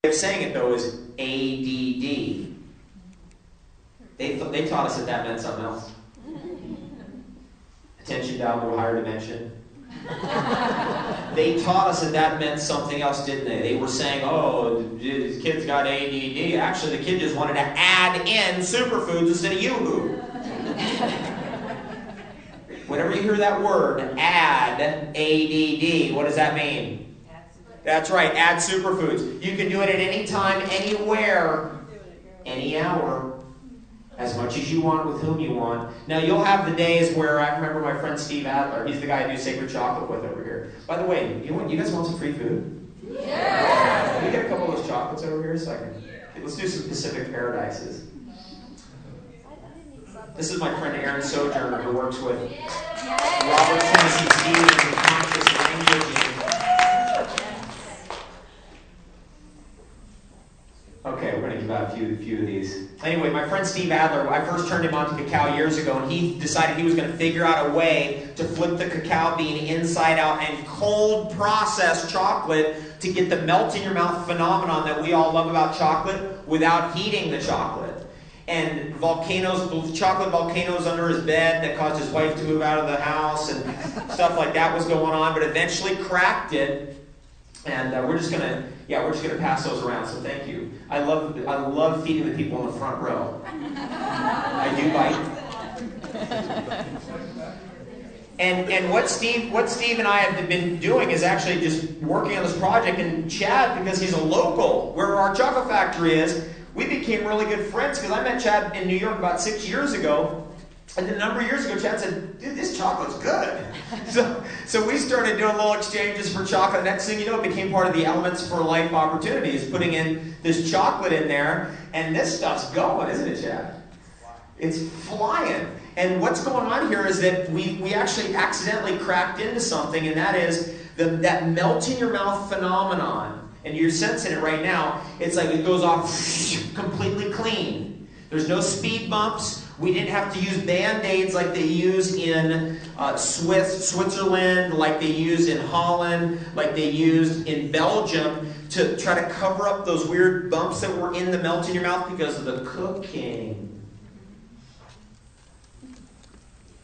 of saying it though is ADD. They taught us that meant something else. Attention down a little higher dimension. They taught us that meant something else, didn't they? They were saying, oh, this kid's got ADD. Actually, the kid just wanted to add in superfoods instead of yoo-hoo. Whenever you hear that word, add, ADD, what does that mean? That's right, add superfoods. You can do it at any time, anywhere, any hour, as much as you want, with whom you want. Now, you'll have the days where, I remember my friend Steve Adler, he's the guy I do Sacred Chocolate with over here. By the way, you guys want some free food? Yeah! Can we get a couple of those chocolates over here so I can... Okay, let's do some Pacific Paradises. This is my friend Aaron Sojourner, who works with Robert Tennessee Stevens in conscious language. Okay, we're going to give out a few of these. Anyway, my friend Steve Adler, I first turned him on to cacao years ago, and he decided he was going to figure out a way to flip the cacao bean inside out and cold process chocolate to get the melt-in-your-mouth phenomenon that we all love about chocolate without heating the chocolate. And chocolate volcanoes under his bed that caused his wife to move out of the house and stuff like that was going on, but eventually cracked it. And we're just gonna pass those around. So thank you. I love feeding the people in the front row. I do bite. And what Steve and I have been doing is actually just working on this project. And Chad, because he's a local, where our chocolate factory is, we became really good friends. Because I met Chad in New York about 6 years ago. And then a number of years ago, Chad said, dude, this chocolate's good. So we started doing little exchanges for chocolate. Next thing you know, it became part of the Elements for Life opportunities, putting in this chocolate in there. And this stuff's going, isn't it, Chad? It's flying. And what's going on here is that we actually accidentally cracked into something, and that is that melt-in-your-mouth phenomenon. And you're sensing it right now. It's like it goes off completely clean. There's no speed bumps. We didn't have to use Band-Aids like they use in Switzerland, like they use in Holland, like they used in Belgium to try to cover up those weird bumps that were in the melt in your mouth because of the cooking.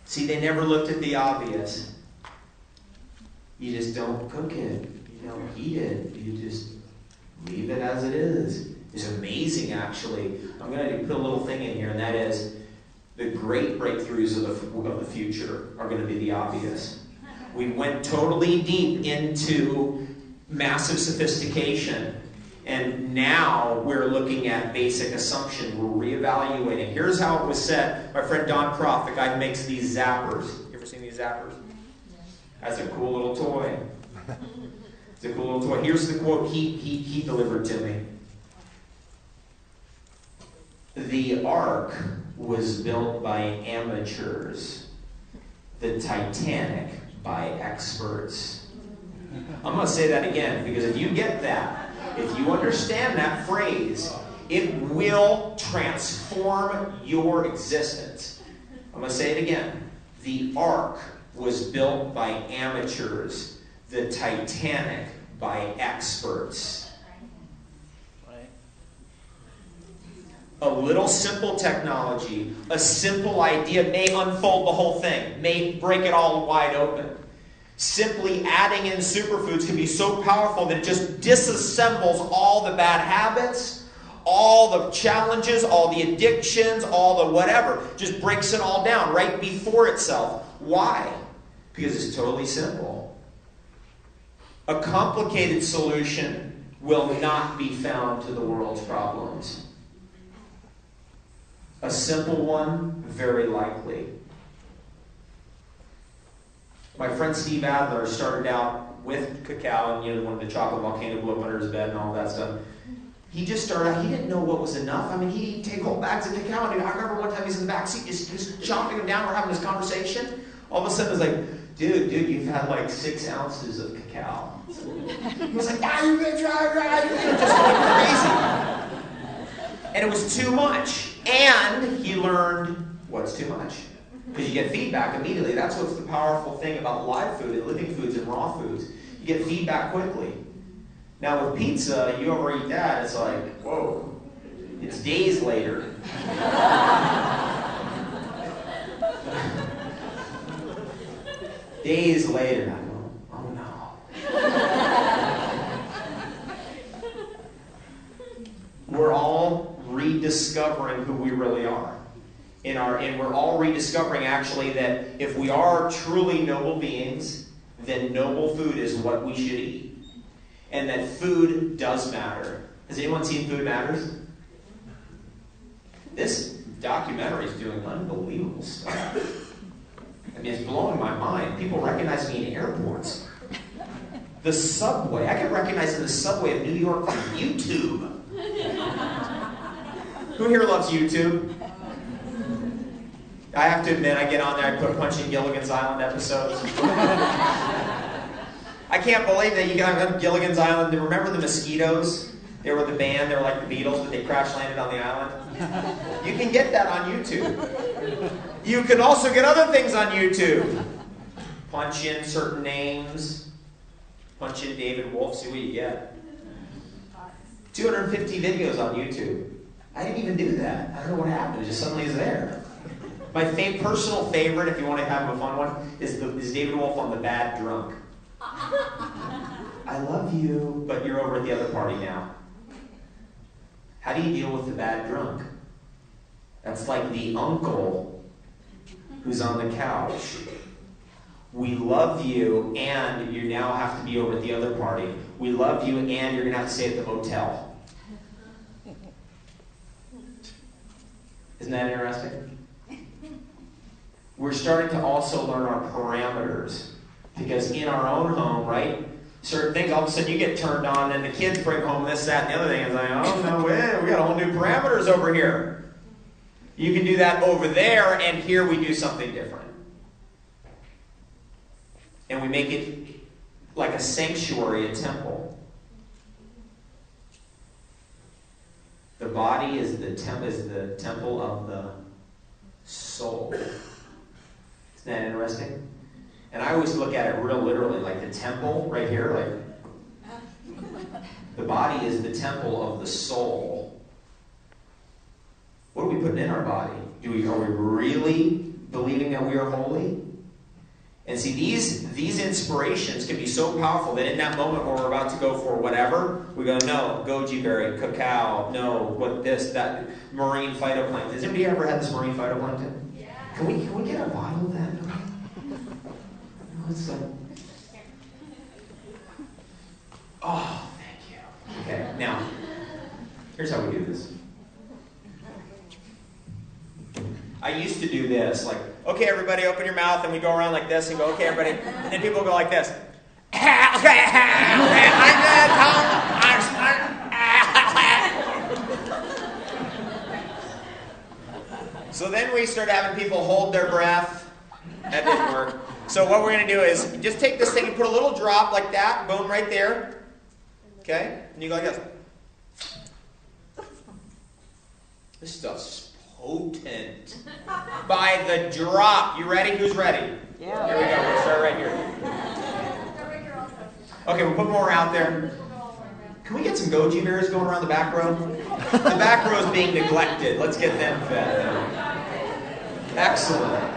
See, they never looked at the obvious. You just don't cook it. You don't heat it. You just leave it as it is. It's amazing, actually. I'm going to put a little thing in here, and that is the great breakthroughs of the future are going to be the obvious. We went totally deep into massive sophistication, and now we're looking at basic assumption. We're reevaluating. Here's how it was said. My friend Don Croft, the guy who makes these zappers. You ever seen these zappers? That's a cool little toy. It's a cool little toy. Here's the quote he delivered to me. The Ark was built by amateurs. The Titanic by experts. I'm going to say that again, because if you get that, if you understand that phrase, it will transform your existence. I'm going to say it again. The Ark was built by amateurs. The Titanic by experts. A little simple technology, a simple idea may unfold the whole thing, may break it all wide open. Simply adding in superfoods can be so powerful that it just disassembles all the bad habits, all the challenges, all the addictions, all the whatever. Just breaks it all down right before itself. Why? Because it's totally simple. A complicated solution will not be found to the world's problems. A simple one, very likely. My friend Steve Adler started out with cacao, and when the chocolate volcano blew up under his bed and all that stuff. He just started out, he didn't know what was enough. I mean, he'd take whole bags of cacao, and I remember one time he's in the back seat, just chopping them down, we're having this conversation. All of a sudden, it's like, dude, you've had like 6 ounces of cacao. He was like, you've been just going crazy. And it was too much. And he learned what's too much. Because you get feedback immediately. That's what's the powerful thing about live food and living foods and raw foods. You get feedback quickly. Now with pizza, you overeat that, it's like, whoa. It's days later. Days later, I go, oh no. We're all rediscovering who we really are. And we're all rediscovering actually that if we are truly noble beings, then noble food is what we should eat. And that food does matter. Has anyone seen Food Matters? This documentary is doing unbelievable stuff. I mean, it's blowing my mind. People recognize me in airports. The subway. I get recognized in the subway of New York from YouTube. Who here loves YouTube? I have to admit, I get on there, I put punching Gilligan's Island episodes. I can't believe that you got Gilligan's Island. Remember the mosquitoes? They were the band, they were like the Beatles, but they crash landed on the island. You can get that on YouTube. You can also get other things on YouTube. Punch in certain names. Punch in David Wolf, see what you get. 250 videos on YouTube. I didn't even do that. I don't know what happened. It just suddenly is there. My personal favorite, if you want to have a fun one, is David Wolf on The Bad Drunk. I love you, but you're over at the other party now. How do you deal with the bad drunk? That's like the uncle who's on the couch. We love you, and you now have to be over at the other party. We love you, and you're going to have to stay at the motel. Isn't that interesting? We're starting to also learn our parameters. Because in our own home, right, certain things, all of a sudden you get turned on, and the kids bring home this, that, and the other thing. It's like, oh, no way, we got all new parameters over here. You can do that over there, and here we do something different. And we make it like a sanctuary, a temple. The body is the temple of the soul. Isn't that interesting? And I always look at it real literally, like the temple right here, like the body is the temple of the soul. What are we putting in our body? Are we really believing that we are holy? And see, these inspirations can be so powerful that in that moment where we're about to go for whatever, we go, no, goji berry, cacao, no, what this, that, marine phytoplankton. Has anybody ever had this marine phytoplankton? Yeah. Can we get a bottle of that? Let's oh, thank you. Okay, now, here's how we do this. I used to do this, like, okay, everybody, open your mouth, and we go around like this, and go, okay, everybody, and then people go like this. So then we start having people hold their breath. That didn't work. So what we're going to do is just take this thing and put a little drop like that, boom, right there. Okay? And you go like this. This stuff's potent. By the drop. You ready? Who's ready? Yeah. Here we go. We'll start right here. Okay, we'll put more out there. Can we get some goji berries going around the back row? The back row is being neglected. Let's get them fed. Excellent.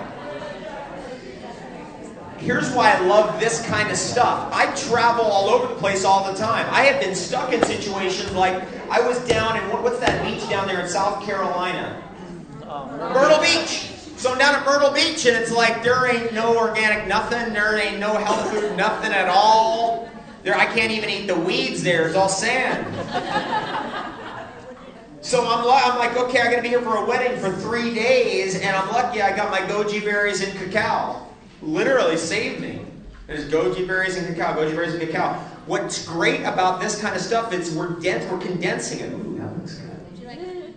Here's why I love this kind of stuff. I travel all over the place all the time. I have been stuck in situations like I was down in, what's that beach down there in South Carolina? Myrtle Beach. So I'm down at Myrtle Beach, and it's like there ain't no organic nothing. There ain't no health food, nothing at all. I can't even eat the weeds there. It's all sand. So I'm like, okay, I got to be here for a wedding for 3 days, and I'm lucky I got my goji berries and cacao. Literally saved me. There's goji berries and cacao, goji berries and cacao. What's great about this kind of stuff is we're condensing it. Ooh, that looks good.